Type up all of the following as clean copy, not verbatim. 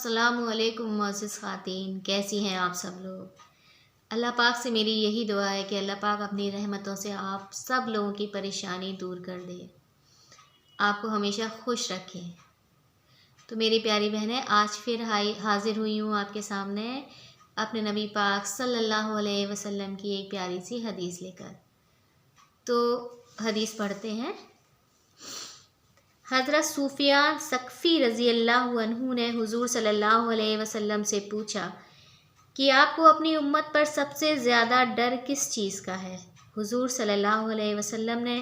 السلام علیکم معزز خواتین، کیسی ہیں آپ سب لوگ؟ اللہ پاک سے میری یہی دعا ہے کہ اللہ پاک اپنی رحمتوں سے آپ سب لوگوں کی پریشانی دور کر دے، آپ کو ہمیشہ خوش رکھے۔ تو میری پیاری بہنیں، آج پھر حاضر ہوئی ہوں آپ کے سامنے اپنے نبی پاک صلی اللہ علیہ وسلم کی ایک پیاری سی حدیث لے کر۔ تو حدیث پڑھتے ہیں۔ حضرت سفیان ثقفی رضی اللہ عنہ نے حضور صلی اللہ علیہ وسلم سے پوچھا کہ آپ کو اپنی امت پر سب سے زیادہ ڈر کس چیز کا ہے؟ حضور صلی اللہ علیہ وسلم نے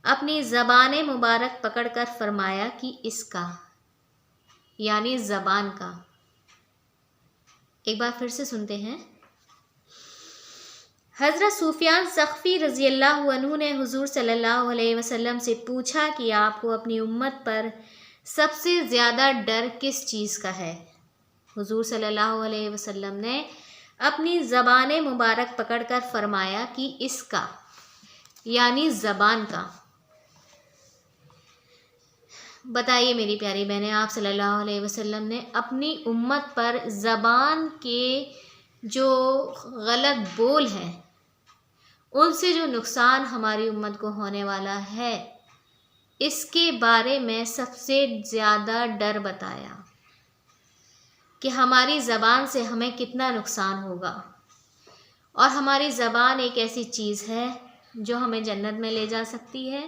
اپنی زبان مبارک پکڑ کر فرمایا کہ اس کا، یعنی زبان کا۔ ایک بار پھر سے سنتے ہیں۔ حضرت سفیان ثقفی رضی اللہ عنہ نے حضور صلی اللہ علیہ وسلم سے پوچھا کہ آپ کو اپنی امت پر سب سے زیادہ ڈر کس چیز کا ہے؟ حضور صلی اللہ علیہ وسلم نے اپنی زبان مبارک پکڑ کر فرمایا کہ اس کا، یعنی زبان کا۔ بتائیے میری پیاری بہنیں، آپ صلی اللہ علیہ وسلم نے اپنی امت پر زبان کے جو غلط بول ہیں، ان سے جو نقصان ہماری امت کو ہونے والا ہے، اس کے بارے میں سب سے زیادہ ڈر بتایا کہ ہماری زبان سے ہمیں کتنا نقصان ہوگا۔ اور ہماری زبان ایک ایسی چیز ہے جو ہمیں جنت میں لے جا سکتی ہے،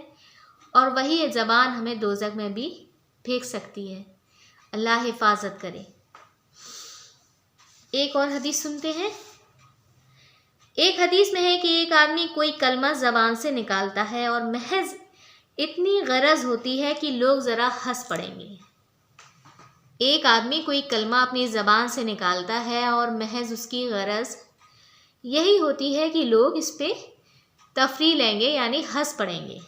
اور وہی زبان ہمیں دوزخ میں بھی پھینک سکتی ہے۔ اللہ حفاظت کرے۔ ایک اور حدیث سنتے ہیں۔ ایک حدیث میں ہے کہ ایک آدمی کوئی کلمہ زبان سے نکالتا ہے اور محض اتنی غرض ہوتی ہے کہ لوگ ذرا ہنس پڑیں گے۔ ایک آدمی کوئی کلمہ اپنی زبان سے نکالتا ہے اور محض اس کی غرض یہی ہوتی ہے کہ لوگ اس پہ تفریح لیں گے، یعنی ہنس پڑیں گے،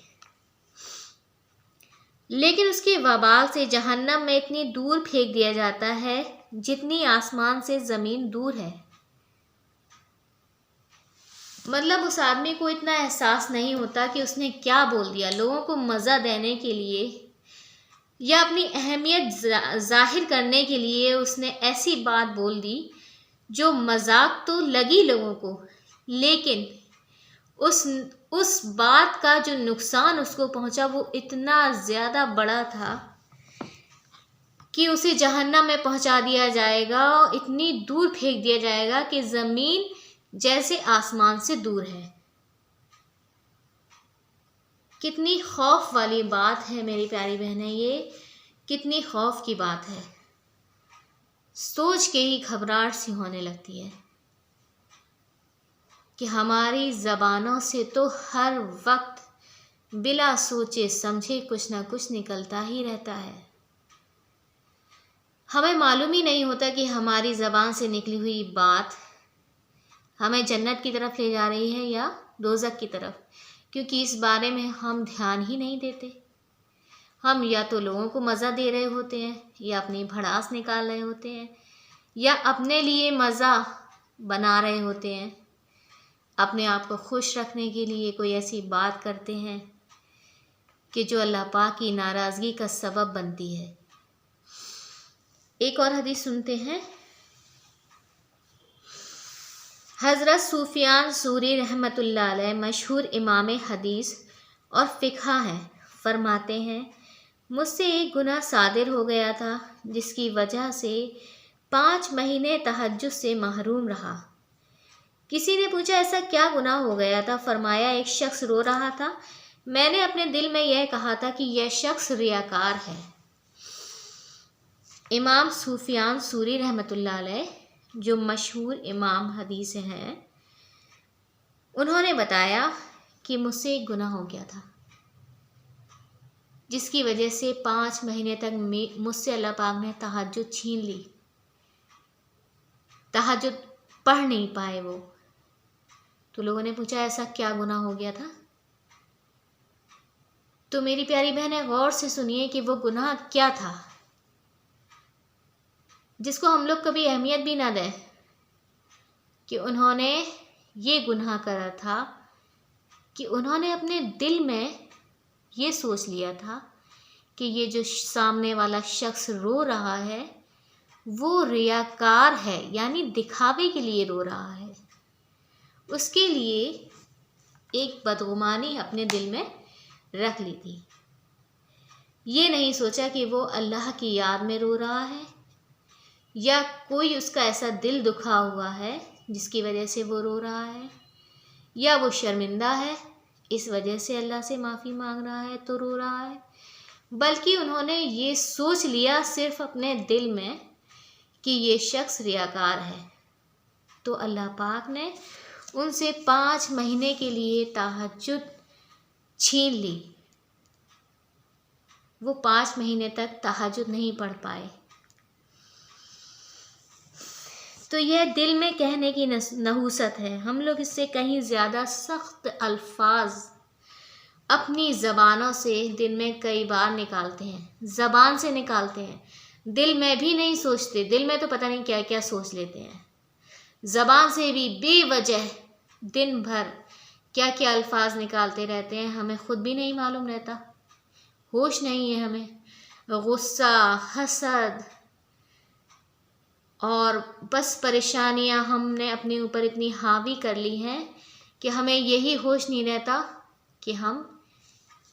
لیکن اس کے وبال سے جہنم میں اتنی دور پھینک دیا جاتا ہے جتنی آسمان سے زمین دور ہے۔ مطلب اس آدمی کو اتنا احساس نہیں ہوتا کہ اس نے کیا بول دیا۔ لوگوں کو مزہ دینے کے لیے یا اپنی اہمیت ظاہر کرنے کے لیے اس نے ایسی بات بول دی جو مذاق تو لگی لوگوں کو، لیکن اس بات کا جو نقصان اس کو پہنچا وہ اتنا زیادہ بڑا تھا کہ اسے جہنم میں پہنچا دیا جائے گا، اتنی دور پھینک دیا جائے گا کہ زمین جیسے آسمان سے دور ہے۔ کتنی خوف والی بات ہے میری پیاری بہنیں، یہ کتنی خوف کی بات ہے، سوچ کے ہی گھبراہٹ سی ہونے لگتی ہے کہ ہماری زبانوں سے تو ہر وقت بلا سوچے سمجھے کچھ نہ کچھ نکلتا ہی رہتا ہے۔ ہمیں معلوم ہی نہیں ہوتا کہ ہماری زبان سے نکلی ہوئی بات ہمیں جنت کی طرف لے جا رہی ہے یا دوزخ کی طرف، کیونکہ اس بارے میں ہم دھیان ہی نہیں دیتے۔ ہم یا تو لوگوں کو مزہ دے رہے ہوتے ہیں، یا اپنی بھڑاس نکال رہے ہوتے ہیں، یا اپنے لیے مزہ بنا رہے ہوتے ہیں، اپنے آپ کو خوش رکھنے کے لیے کوئی ایسی بات کرتے ہیں کہ جو اللہ پاک کی ناراضگی کا سبب بنتی ہے۔ ایک اور حدیث سنتے ہیں۔ حضرت سفیان ثوری رحمۃ اللہ علیہ مشہور امام حدیث اور فقہ ہیں، فرماتے ہیں مجھ سے ایک گناہ صادر ہو گیا تھا جس کی وجہ سے 5 مہینے تہجد سے محروم رہا۔ کسی نے پوچھا ایسا کیا گناہ ہو گیا تھا؟ فرمایا ایک شخص رو رہا تھا، میں نے اپنے دل میں یہ کہا تھا کہ یہ شخص ریاکار ہے۔ امام سفیان ثوری رحمۃ اللہ علیہ جو مشہور امام حدیث ہیں، انہوں نے بتایا کہ مجھ سے ایک گناہ ہو گیا تھا جس کی وجہ سے 5 مہینے تک مجھ سے اللہ پاک نے تہجد چھین لی، تہجد پڑھ نہیں پائے وہ۔ تو لوگوں نے پوچھا ایسا کیا گناہ ہو گیا تھا؟ تو میری پیاری بہنیں غور سے سنیے کہ وہ گناہ کیا تھا جس کو ہم لوگ کبھی اہمیت بھی نہ دیں، کہ انہوں نے یہ گناہ کرا تھا کہ انہوں نے اپنے دل میں یہ سوچ لیا تھا کہ یہ جو سامنے والا شخص رو رہا ہے وہ ریاکار ہے، یعنی دکھاوے کے لیے رو رہا ہے۔ اس کے لیے ایک بدگمانی اپنے دل میں رکھ لی تھی۔ یہ نہیں سوچا کہ وہ اللہ کی یاد میں رو رہا ہے، یا کوئی اس کا ایسا دل دکھا ہوا ہے جس کی وجہ سے وہ رو رہا ہے، یا وہ شرمندہ ہے اس وجہ سے اللہ سے معافی مانگ رہا ہے تو رو رہا ہے، بلکہ انہوں نے یہ سوچ لیا صرف اپنے دل میں کہ یہ شخص ریاکار ہے۔ تو اللہ پاک نے ان سے 5 مہینے کے لیے تہجد چھین لی۔ وہ 5 مہینے تک تہجد نہیں پڑھ پائے۔ تو یہ دل میں کہنے کی نحوست ہے۔ ہم لوگ اس سے کہیں زیادہ سخت الفاظ اپنی زبانوں سے دن میں کئی بار نکالتے ہیں، زبان سے نکالتے ہیں، دل میں بھی نہیں سوچتے، دل میں تو پتہ نہیں کیا کیا سوچ لیتے ہیں، زبان سے بھی بے وجہ دن بھر کیا کیا الفاظ نکالتے رہتے ہیں، ہمیں خود بھی نہیں معلوم رہتا، ہوش نہیں ہے ہمیں۔ غصہ، حسد اور بس پریشانیاں ہم نے اپنے اوپر اتنی حاوی کر لی ہیں کہ ہمیں یہی ہوش نہیں رہتا کہ ہم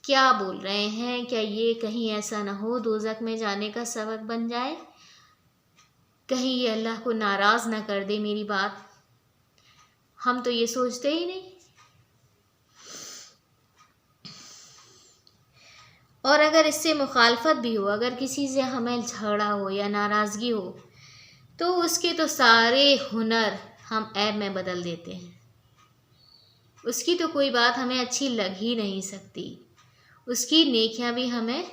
کیا بول رہے ہیں، کیا یہ کہیں ایسا نہ ہو دوزخ میں جانے کا سبب بن جائے، کہیں یہ اللہ کو ناراض نہ کر دے میری بات۔ ہم تو یہ سوچتے ہی نہیں۔ اور اگر اس سے مخالفت بھی ہو، اگر کسی سے ہمیں جھگڑا ہو یا ناراضگی ہو، تو اس کے تو سارے ہنر ہم عیب میں بدل دیتے ہیں۔ اس کی تو کوئی بات ہمیں اچھی لگ ہی نہیں سکتی، اس کی نیکیاں بھی ہمیں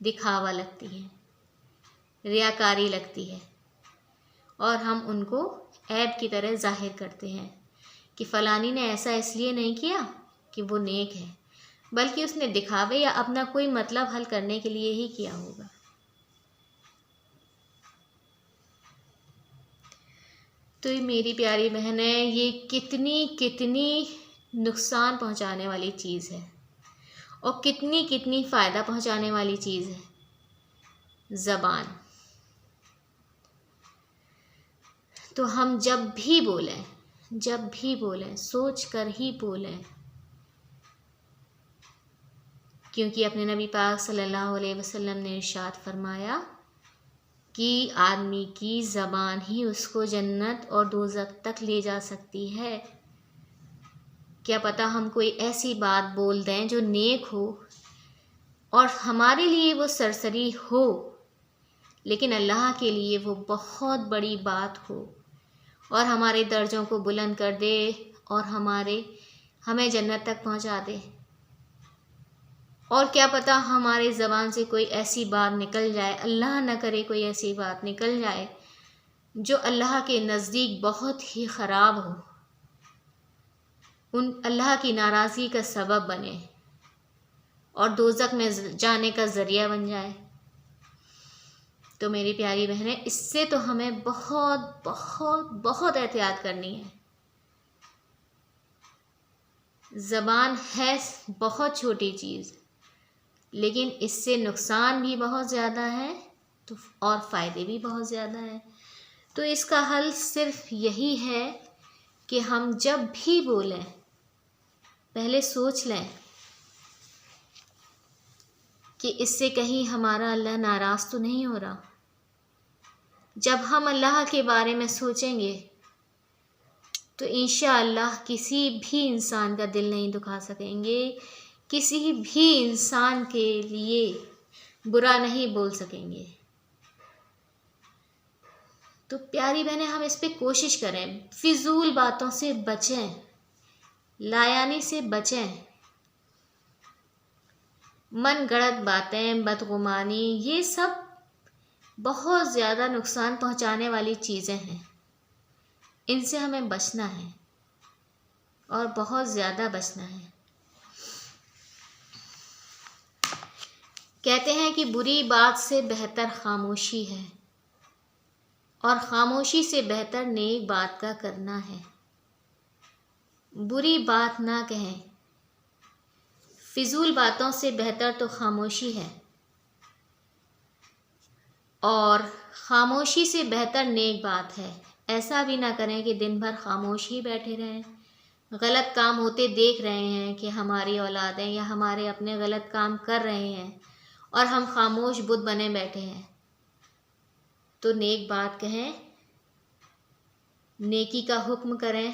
دکھاوا لگتی ہیں، ریاکاری لگتی ہے، اور ہم ان کو عیب کی طرح ظاہر کرتے ہیں کہ فلانی نے ایسا اس لیے نہیں کیا کہ وہ نیک ہے، بلکہ اس نے دکھاوے یا اپنا کوئی مطلب حل کرنے کے لیے ہی کیا ہوگا۔ تو میری پیاری بہنیں، یہ کتنی نقصان پہنچانے والی چیز ہے، اور کتنی فائدہ پہنچانے والی چیز ہے زبان۔ تو ہم جب بھی بولیں سوچ کر ہی بولیں، کیونکہ اپنے نبی پاک صلی اللہ علیہ وسلم نے ارشاد فرمایا کہ آدمی کی زبان ہی اس کو جنت اور دوزخ تک لے جا سکتی ہے۔ کیا پتہ ہم کوئی ایسی بات بول دیں جو نیک ہو اور ہمارے لیے وہ سرسری ہو، لیکن اللہ کے لیے وہ بہت بڑی بات ہو اور ہمارے درجوں کو بلند کر دے اور ہمیں جنت تک پہنچا دے۔ اور کیا پتہ ہمارے زبان سے کوئی ایسی بات نکل جائے، اللہ نہ کرے کوئی ایسی بات نکل جائے جو اللہ کے نزدیک بہت ہی خراب ہو، اللہ کی ناراضگی کا سبب بنے اور دوزخ میں جانے کا ذریعہ بن جائے۔ تو میری پیاری بہنیں، اس سے تو ہمیں بہت بہت بہت احتیاط کرنی ہے۔ زبان ہے بہت چھوٹی چیز، لیکن اس سے نقصان بھی بہت زیادہ ہے اور فائدے بھی بہت زیادہ ہیں۔ تو اس کا حل صرف یہی ہے کہ ہم جب بھی بولیں پہلے سوچ لیں کہ اس سے کہیں ہمارا اللہ ناراض تو نہیں ہو رہا۔ جب ہم اللہ کے بارے میں سوچیں گے تو انشاءاللہ کسی بھی انسان کا دل نہیں دکھا سکیں گے، کسی بھی انسان کے لیے برا نہیں بول سکیں گے۔ تو پیاری بہنیں، ہم اس پہ کوشش کریں، فضول باتوں سے بچیں، لایانی سے بچیں، من گڑت باتیں، بدگمانی، یہ سب بہت زیادہ نقصان پہنچانے والی چیزیں ہیں، ان سے ہمیں بچنا ہے اور بہت زیادہ بچنا ہے۔ کہتے ہیں کہ بری بات سے بہتر خاموشی ہے، اور خاموشی سے بہتر نیک بات کا کرنا ہے۔ بری بات نہ کہیں، فضول باتوں سے بہتر تو خاموشی ہے۔ اور خاموشی سے بہتر نیک بات ہے۔ ایسا بھی نہ کریں کہ دن بھر خاموش ہی بیٹھے رہیں، غلط کام ہوتے دیکھ رہے ہیں کہ ہماری اولادیں یا ہمارے اپنے غلط کام کر رہے ہیں اور ہم خاموش بت بنے بیٹھے ہیں، تو نیک بات کہیں، نیکی کا حکم کریں،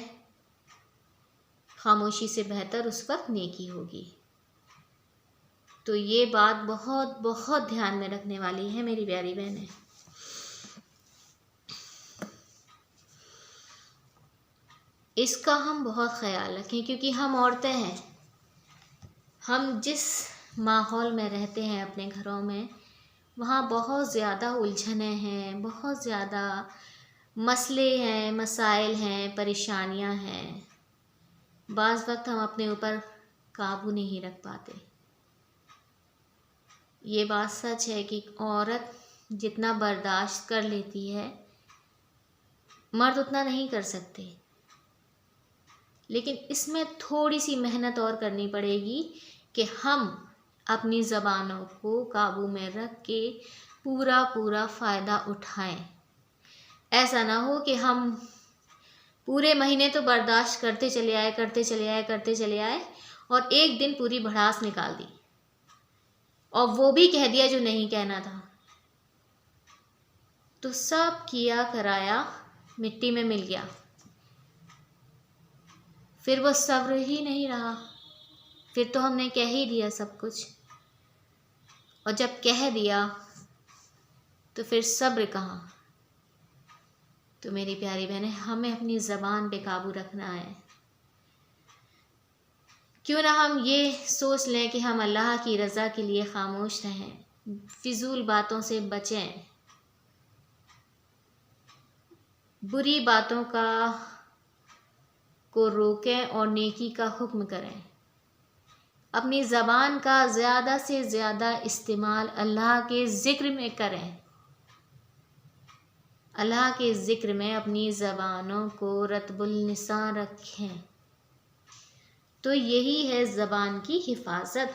خاموشی سے بہتر اس وقت نیکی ہوگی۔ تو یہ بات بہت بہت دھیان میں رکھنے والی ہے میری پیاری بہنیں۔ اس کا ہم بہت خیال رکھیں، کیونکہ ہم عورتیں ہیں، ہم جس ماحول میں رہتے ہیں اپنے گھروں میں، وہاں بہت زیادہ الجھنیں ہیں، بہت زیادہ مسئلے ہیں، مسائل ہیں، پریشانیاں ہیں۔ بعض وقت ہم اپنے اوپر قابو نہیں رکھ پاتے۔ یہ بات سچ ہے کہ عورت جتنا برداشت کر لیتی ہے، مرد اتنا نہیں کر سکتے، لیکن اس میں تھوڑی سی محنت اور کرنی پڑے گی کہ ہم اپنی زبانوں کو قابو میں رکھ کے پورا فائدہ اٹھائیں۔ ایسا نہ ہو کہ ہم پورے مہینے تو برداشت کرتے چلے آئے اور ایک دن پوری بھڑاس نکال دی، اور وہ بھی کہہ دیا جو نہیں کہنا تھا، تو سب کیا کرایا مٹی میں مل گیا، پھر وہ صبر ہی نہیں رہا، پھر تو ہم نے کہہ ہی دیا سب کچھ، اور جب کہہ دیا تو پھر صبر کہاں۔ تو میری پیاری بہنیں، ہمیں اپنی زبان پہ قابو رکھنا ہے۔ کیوں نہ ہم یہ سوچ لیں کہ ہم اللہ کی رضا کے لیے خاموش رہیں، فضول باتوں سے بچیں، بری باتوں کو روکیں اور نیکی کا حکم کریں۔ اپنی زبان کا زیادہ سے زیادہ استعمال اللہ کے ذکر میں کریں، اللہ کے ذکر میں اپنی زبانوں کو رطب اللسان رکھیں، تو یہی ہے زبان کی حفاظت۔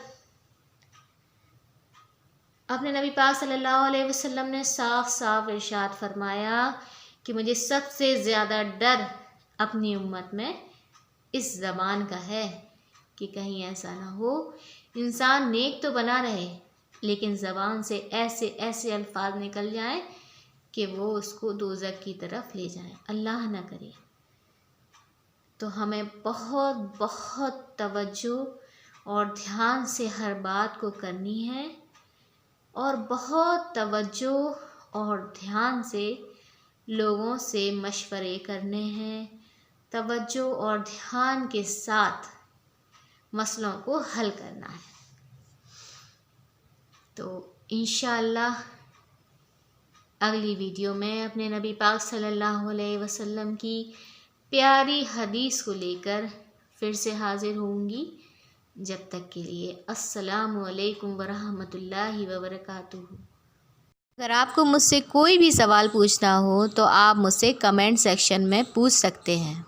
اپنے نبی پاک صلی اللہ علیہ وسلم نے صاف ارشاد فرمایا کہ مجھے سب سے زیادہ ڈر اپنی امت میں اس زبان کا ہے کہ کہیں ایسا نہ ہو انسان نیک تو بنا رہے لیکن زبان سے ایسے الفاظ نکل جائیں کہ وہ اس کو دوزخ کی طرف لے جائیں، اللہ نہ کرے۔ تو ہمیں بہت توجہ اور دھیان سے ہر بات کو کرنی ہے، اور بہت توجہ اور دھیان سے لوگوں سے مشورے کرنے ہیں، توجہ اور دھیان کے ساتھ مسئلوں کو حل کرنا ہے۔ تو انشاءاللہ اگلی ویڈیو میں اپنے نبی پاک صلی اللہ علیہ وسلم کی پیاری حدیث کو لے کر پھر سے حاضر ہوں گی۔ جب تک کے لیے السلام علیکم ورحمۃ اللہ وبرکاتہ۔ اگر آپ کو مجھ سے کوئی بھی سوال پوچھنا ہو تو آپ مجھ سے کمنٹ سیکشن میں پوچھ سکتے ہیں۔